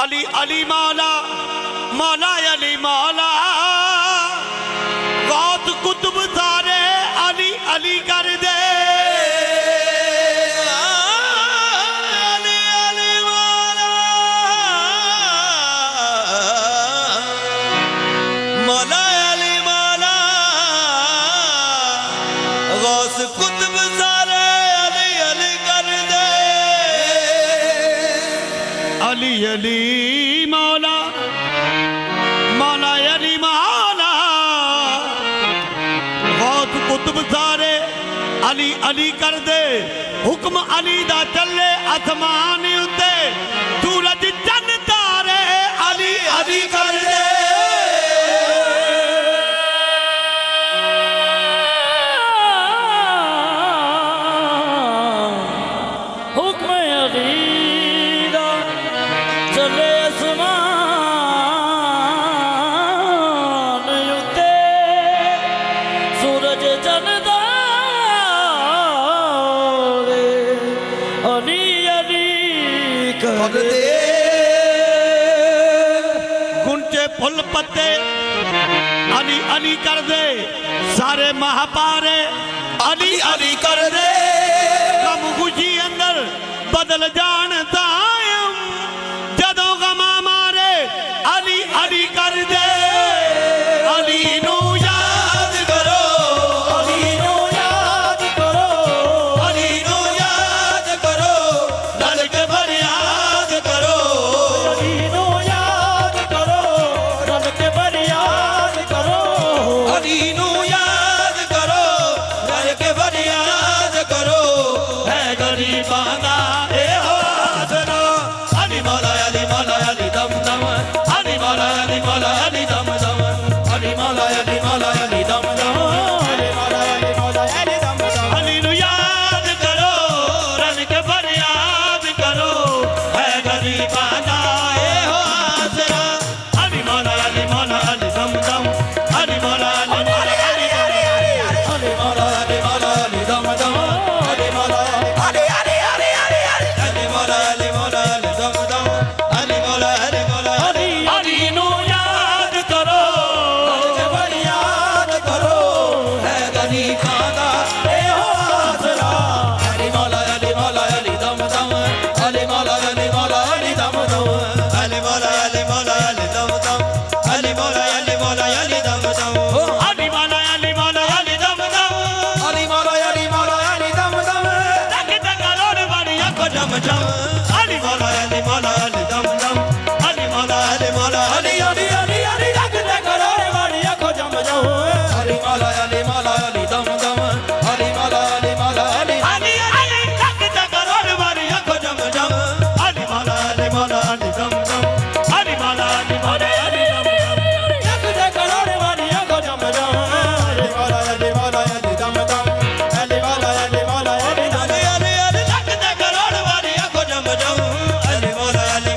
अली अली मौला मौला अली मौला गौत कुतुब सारे अली अली कर दे अली अली मौला मौला अली मौला गौस कुतुब सारे अली अली कर दे अली अली मौला मौला अली मौला गौस कुतुब सारे अली अली कर दे हुक्म अली दा चले आसमान उत्ते सूरज चंद तारे अली अली कर दे हुक्म अली दा चले आसमान उत्ते सूरज चंद तारे अली अली कर दे गुंचे फुल पत्ते अली अली कर दे सारे महापारे अली अली कर दे गम खुशी अंदर बदल जान तायम जदों गमा मारे अली अली कर दे अली नू याद करो अली नू याद करो अली नू याद करो रल के फरियाद करो अली नू याद करो रल के फरियाद करो अली नू याद करो रल के फरियाद करो है गरीबां दा ए हो आसरा अली मौला अली दम दम अली मौला अली दम दम अली मौला अली दम दम अली मौला अली दम दम अली नू याद करो रल के फरियाद करो है गरीबां दा ए हो आसरा अली मौला अली दम दम अली मौला अली दम दम अली मौला अली दम दम अली मौला अली दम दम अली मौला अली नू याद करो फरियाद करो है गरीबां दा ए हो आसरा अली मौला अली दम दम अली मौला अली दम दम अली मौला अली दम दम अली मौला अली दम दम अली मौला अली दम दम अली मौला अली दम दम तक तक रोड वाली अखो जम जम अली मौला अली दम दम अली मौला अली तक तक रोड वाली अखो जम जाओ अली मौला अली दम दम अली मौला अली तक तक रोड वाली अखो जम जम अली मौला अली दम दम अली मौला अली दम दम तक तक रोड वाली अखो जम जाओ अली मौला अली दम दम अली मौला अली तक तक रोड वाली अखो जम जम अली मौला अली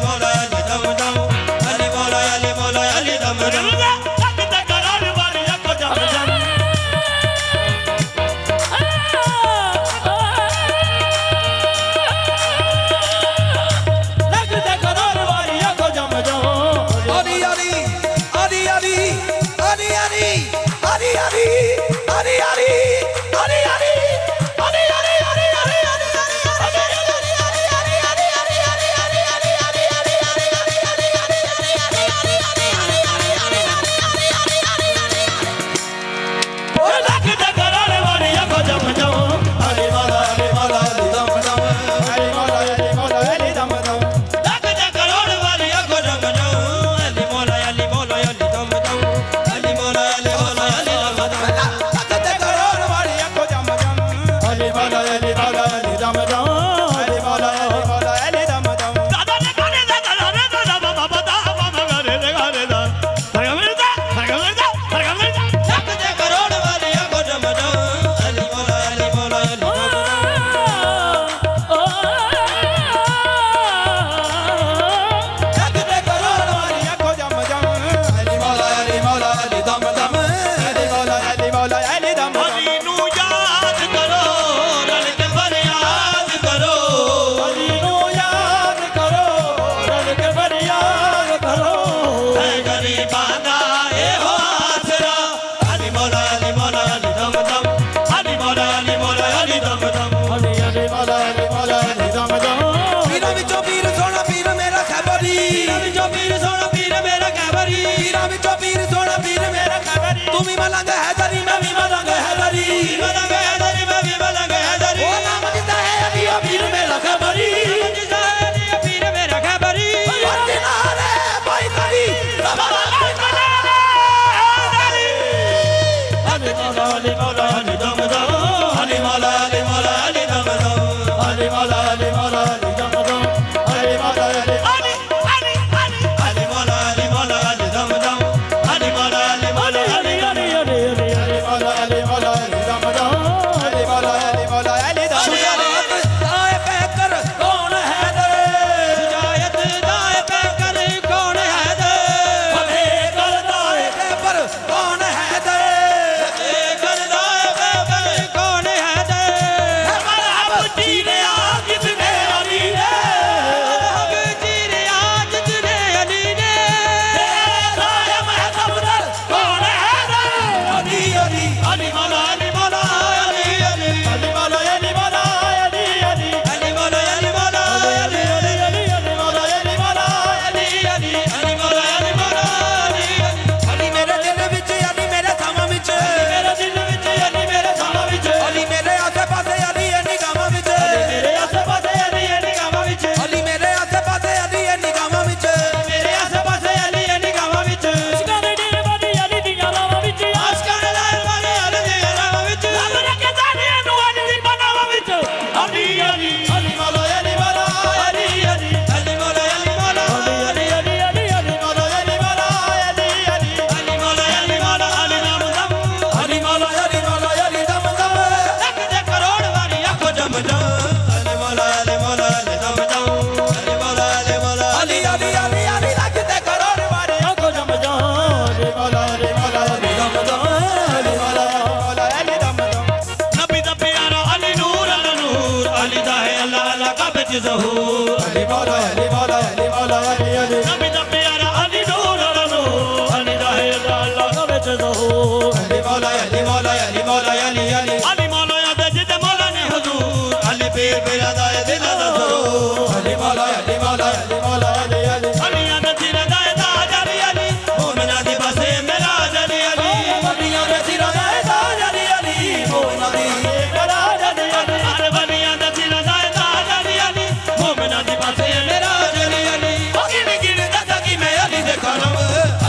ਵਿੱਚ ਜ਼ਹੂਰ अली मौला अली मौला अली मौला अली अली ਨਬੀ ਦਾ ਪਿਆਰਾ ਅਲੀ ਨੂਰ ਨੂਰ ਅਲੀ ਦਾ ਹੈ ਅੱਲਾ ਵਿੱਚ ਜ਼ਹੂਰ अली मौला अली मौला अली मौला अली अली ਅਲੀ ਮੌਲਾ ਦੇ ਜਿੱਦ ਮੌਲਾ ਨੇ ਹਜ਼ੂਰ ਅਲੀ ਪੀਰ ਪੀਰਾ ਦਾ ਦਿਲ ਦਾ ਜ਼ਹੂਰ अली मौला अली मौला अली मौला अली अली ਅਲੀਆਂ ਦੇ ਸਿਰ ਦਾ ਤਾਜ ਅਲੀ ਅਲੀ ਮੋਮਿਨਾਂ ਦੀ ਬਸੇ ਮੇਰਾ ਅਲੀ ਅਲੀ अलियां दे सिरां दा ताज अली अली मोमिनां दी मेरा अली अली ਹਰ ਵਲੀਆਂ ਦੇ ਸਿਰ ਦਾ ਤਾਜ ਅਲੀ ਅਲੀ ਮੋਮਿਨਾਂ ਦੀ ਬਸੇ ਮੇਰਾ ਅਲੀ ਅਲੀ ਉਹ ਗਿਣ ਗਿਣ ਦੱਸਾਂ ਕਿ ਮੈਂ ਅਲੀ ਦੇ ਕਰਮ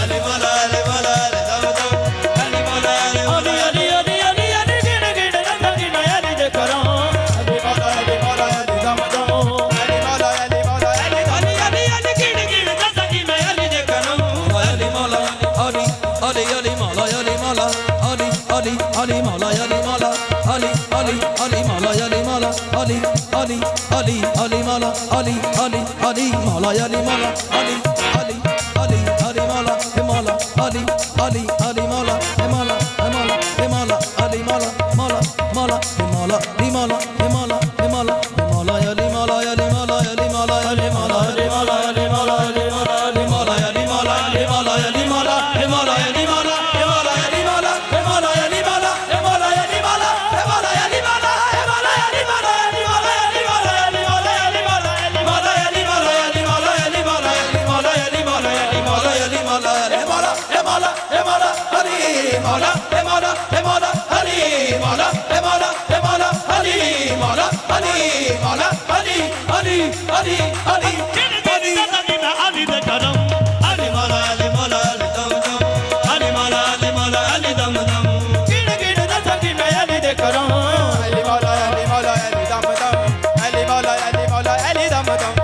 ਅਲੀ ਮੌਲਾ ਅਲੀ ਮੌਲਾ ਅਲੀ ਦਮ ਦਮ ਅਲੀ ਮੌਲਾ ਅਲੀ अली अली अली अली अली गिण गिण दसां कि मैं अली दे करां अली मौला अली मौला अली दम दम अली मौला अली मौला अली ਅਲੀ ਅਲੀ ਅਲੀ ਗਿਣ ਗਿਣ ਦੱਸਾਂ ਕਿ ਮੈਂ ਅਲੀ ਦੇ ਕਰਮ ਅਲੀ ਮੌਲਾ ਅਲੀ ਅਲੀ ਅਲੀ ਮੌਲਾ ਅਲੀ ਮੌਲਾ ਅਲੀ ਅਲੀ ਅਲੀ ਮੌਲਾ ਅਲੀ ਮੌਲਾ ਅਲੀ ਅਲੀ ਅਲੀ ਮੌਲਾ ਅਲੀ ਮੌਲਾ ਅਲੀ ਅਲੀ ਅਲੀ ਅਲੀ ਮੌਲਾ ਅਲੀ ਅਲੀ ਅਲੀ ਮੌਲਾ ਅਲੀ ਮੌਲਾ ਅਲੀ ਅਲੀ ਅਲੀ ਅਲੀ ਮੌਲਾ ਏ ਮੌਲਾ ਅਲੀ ਅਲੀ ਅਲੀ ਮੌਲਾ ਏ ਮੌਲਾ ਏ ਮੌਲਾ ਏ ਮੌਲਾ ਅਲੀ ਮੌਲਾ ਮੌਲਾ ਮੌਲਾ ਏ ਮੌਲਾ ਰੀ ਮੌਲਾ ਏ ਮੌਲਾ ਏ ਮੌਲਾ ਏ ਮੌਲਾ ਅਲੀ ਮੌਲਾ ਅਲੀ ਮੌਲਾ ਅਲੀ ਮੌਲਾ ਅਲੀ ਮੌਲਾ अली मौला अली मौला अली मौला अली ਮੌਲਾ ਅਲੀ ਮੌਲਾ ਅਲੀ ਮੌਲਾ ਅਲੀ ਮੌਲਾ ਏ ਮੌਲਾ ਅਲੀ ਮੌਲਾ ਏ ਮੌਲਾ ਅਲੀ ਮੌਲਾ ਏ ਮੌਲਾ ਅਲੀ ਮੌਲਾ ਏ ਮੌਲਾ ਅਲੀ ਮੌਲਾ ਏ ਮੌਲਾ ਅਲੀ ਮੌਲਾ ਏ ਮੌਲਾ ਅਲੀ ਮੌਲਾ ਅਲੀ ਮੌਲਾ ਅਲੀ ਮੌਲਾ ਅਲੀ ਮੌਲਾ ਅਲੀ ਮੌਲਾ ਅਲੀ ਮੌਲਾ ਅਲੀ ਮੌਲਾ ਅਲੀ ਮੌਲਾ ਅਲੀ ਮੌਲਾ ਅਲੀ ਮੌਲਾ ਅਲੀ ਮੌਲਾ ਅਲੀ ਮੌਲਾ ਅਲੀ ਮੌਲਾ ਏ ਮੌਲਾ ਏ ਮੌਲਾ ਏ ਮੌਲਾ ਅਲੀ ਮੌਲਾ ਏ ਮੌਲਾ ਏ ਮੌਲਾ ਅਲੀ ਮੌਲਾ ਏ ਮੌਲਾ ਏ ਮੌਲਾ ਅਲੀ ਮੌਲਾ ਅਲੀ ਮੌਲਾ ਅਲੀ ਅਲੀ ਅਲੀ ਅਲੀ ਅਲੀ ਅਲੀ ਦੇ ਕਰਮ ਅਲੀ ਮੌਲਾ ਅਲੀ ਮੌਲਾ ਅਲੀ ਦਮ ਦਮ ਅਲੀ ਮੌਲਾ ਅਲੀ ਮੌਲਾ ਅਲੀ ਦਮ ਦਮ गिण गिण दसां कि मैं अली दे करां अली मौला अली मौला अली दम दम अली मौला अली मौला अली दम दम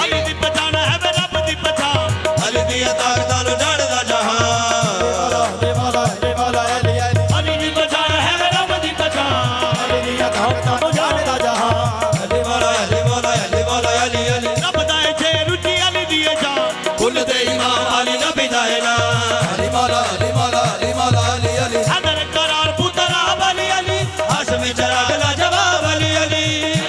ਅਲੀ ਦੀ ਪਛਾਣ ਹੈ ਵੇ ਰੱਬ ਦੀ ਪਛਾਣ ਅਲੀ ਦੀ ਤਾਕਤਾਂ ਨੂੰ ਜਾਣਦਾ ਜਹਾਨ अली मौला अली मौला अली अली ਅਲੀ ਦੀ ਪਛਾਣ ਹੈ ਵੇ ਰੱਬ ਦੀ ਪਛਾਣ अली दी ताकतां नूं जानदा जहान ਅਲੀ ਮੌਲਾ ਅਲੀ ਮੌਲਾ ਅਲੀ ਮੌਲਾ ਅਲੀ ਅਲੀ ਰੱਬ ਦਾ ਹੈ ਜੇ ਰੁਚੀ ਅਲੀ ਦੀ ਹੈ ਜਾਨ ਕੁੱਲ ਦੇ ਇਮਾਮ ਅਲੀ ਨਬੀ ਦਾ ਹੈ ਨਾ ਅਲੀ ਮੌਲਾ ਅਲੀ ਮੌਲਾ ਅਲੀ ਮੌਲਾ ਅਲੀ ਅਲੀ ਹਦਰ ਕਰਾਰ ਪੁੱਤਰਾ ਅਲੀ ਅਲੀ ਹਾਸ਼ਮੀ ਚਰਾਗ ਲਾ ਜਵਾਬ ਅਲੀ ਅਲੀ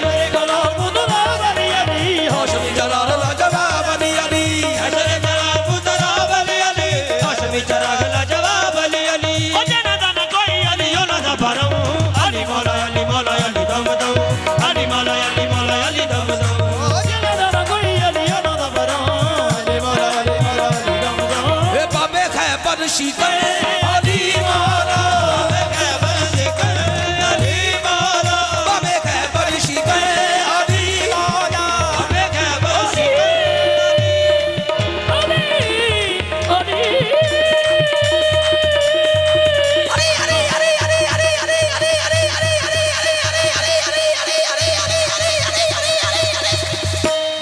मेरे गुलाम मुदला अली अली ਹਾਸ਼ਮੀ ਚਰਾਗ ਲਾ ਜਵਾਬ ਅਲੀ ਅਲੀ ਹਦਰ ਕਰਾਰ ਪੁੱਤਰਾ ਅਲੀ ਅਲੀ ਹਾਸ਼ਮੀ ਚਰਾਗ ਲਾ ਜਵਾਬ ਅਲੀ ਅਲੀ ਉਹ ਜਨਾ ਦਾ ਨਾ ਕੋਈ ਅਲੀ ਉਹਨਾਂ ਦਾ ਭਰਮ ਅਲੀ ਮੌਲਾ ਅਲੀ ਮੌਲਾ ਅਲੀ ਦਮ ਦਮ ਅਲੀ ਮੌਲਾ ਅਲੀ ਮੌਲਾ ਅਲੀ ਦਮ ਦਮ जनादा ना कोई अली ਉਹਨਾਂ ਦਾ ਬਰਾਂ ਅਲੀ ਮੌਲਾ ਅਲੀ ਮੌਲਾ ਅਲੀ ਦਮ ਦਮ ਏ ਬਾਬੇ ਖੈਬਰ ਸ਼ਿਕਰ ਅਲੀ ਮੌਲਾ ਬਾਬੇ ਖੈਬਰ ਸ਼ਿਕਰ ਅਲੀ ਮੌਲਾ ਬਾਬੇ ਖੈਬਰ ਸ਼ਿਕਰ ਅਲੀ ਮੌਲਾ ਬਾਬੇ ਖੈਬਰ ਸ਼ਿਕਰ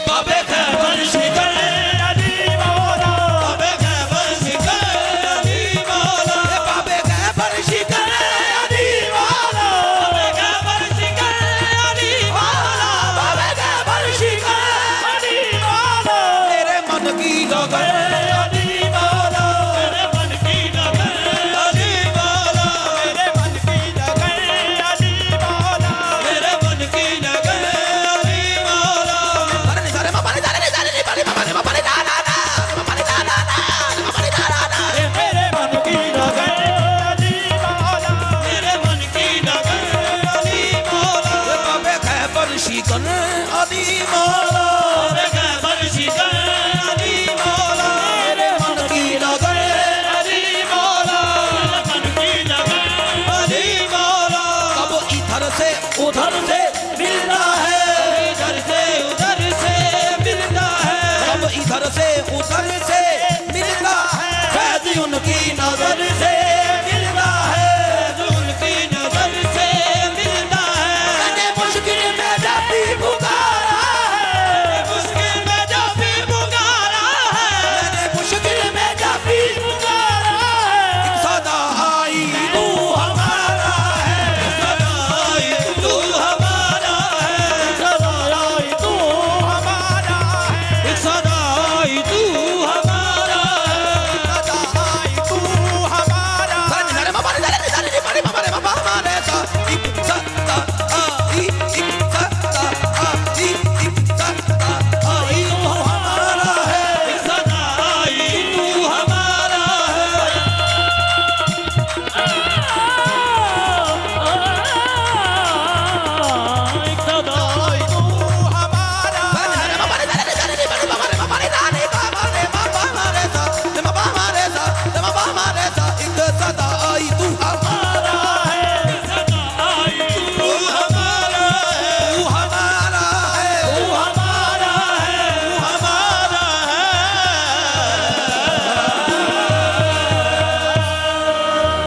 ਬਾਬੇ ਖੈਬਰ ਸ਼ਿਕਰ ਅਲੀ ਮੌਲਾ ਬਾਬੇ ਖੈਬਰ ਸ਼ਿਕਰ ਅਲੀ ਮੌਲਾ ਬਾਬੇ ਖੈਬਰ ਸ਼ਿਕਰ ਅਲੀ ਮੌਲਾ ਬਾਬੇ ਖੈਬਰ ਸ਼ਿਕਰ ਅਲੀ ਮੌਲਾ ਬਾਬੇ ਖੈਬਰ ਸ਼ਿਕਰ ਅਲੀ ਮੌਲਾ ਮੇਰੇ ਮਨ ਕੀ ਲਗਨ ਅਲੀ ਮੌਲਾ ਮੇਰੇ ਮਨ ਕੀ ਲਗਨ ਅਲੀ ਮੌਲਾ मेरे मन की लगन अली मौला ਮੇਰੇ ਮਨ ਕੀ ਲਗਨ ਅਲੀ ਮੌਲਾ ए मेरे मन की लगन अली मौला ਮੇਰੇ ਮਨ ਕੀ ਲਗਨ ਅਲੀ ਮੌਲਾ ਬਾਬੇ ਖੈਬਰ ਸ਼ਿਕਨ ਅਲੀ ਮੌਲਾ ਬਾਬੇ ਖੈਬਰ ਸ਼ਿਕਨ ਅਲੀ ਮੌਲਾ ਮੇਰੇ ਮਨ ਕੀ ਲਗਨ ਅਲੀ ਮੌਲਾ ਮਨ ਕੀ ਲਗਨ ਅਲੀ ਮੌਲਾ ਕਬ इधर से उधर से मिलता है इधर से उधर से मिलता है कब इधर से उधर से मिलता है फैज़ उनकी नजर